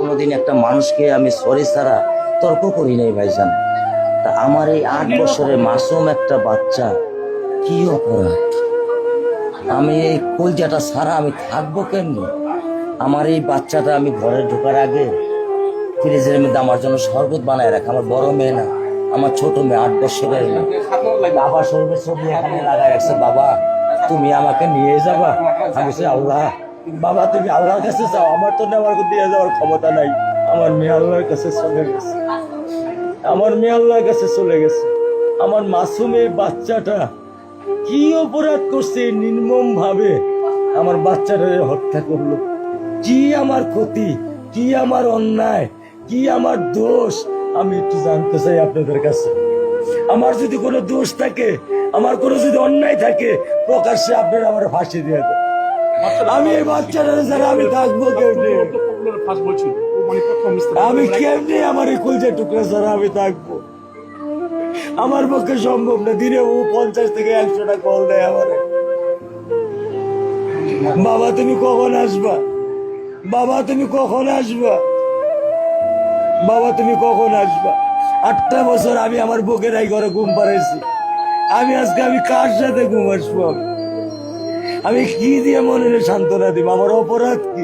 কোনোদিন একটা মানুষকে আমি সরি ছাড়া তর্ক করি নাই ভাইজান। তা আমার এই 8 বছরের মাসুম একটা বাচ্চা কি অপরাধ? আমি এই কলজাটা ছাড়া আমি থাকবো কেমনি? আমার এই বাচ্চাটা আমি ঘরে ঢোকার আগে ফ্রিজের মধ্যে আমার জন্য শরবত বানায় রাখে। আমার বড় মেয়ে না, আমার ছোট মেয়ে 8 বছরের মেয়ে। বাবা শরবত ছবি এখানে লাগাই রাখছে, বাবা তুমি আমাকে নিয়ে যাবা। আমি বলছি, আল্লাহ বাবা তুমি আল্লাহর কাছে যাও, আমার তো নেওয়ার দিয়ে যাওয়ার ক্ষমতা নাই। আমার মেয়ে আল্লাহর কাছে চলে গেছে, আমার মেয়ে আল্লাহর কাছে চলে গেছে। আমার মাসুমে বাচ্চাটা কি অপরাধ করছে নির্মম ভাবে আমার বাচ্চাটারে হত্যা করলো? কি আমার ক্ষতি, কি আমার অন্যায়, কি আমার দোষ? আমি একটু জানতে চাই আপনাদের কাছে। আমার যদি কোনো দোষ থাকে, আমার কোনো যদি অন্যায় থাকে, প্রকাশ্যে আপনারা আমার ফাঁসি দিয়ে দেন। আমি এই বাচ্চাটারে ছাড়া আমি থাকবো কেমনে? আমি কেমনে আমার এই কলজা টুকরা ছাড়া আমি থাকবো? আমার পক্ষে সম্ভব না। দিনে ও 50 থেকে 100টা কল দেয় আমারে, বাবা তুমি কখন আসবা, বাবা তুমি কখন আসবা, বাবা তুমি কখন আসবা। 8টা বছর আমি আমার বুকের এই ঘরে ঘুম পাড়াইছি। আমি আজকে আমি কার সাথে ঘুম আসবো? আমি কি দিয়ে মনে সান্ত্বনা দিব? আমার অপরাধ কি?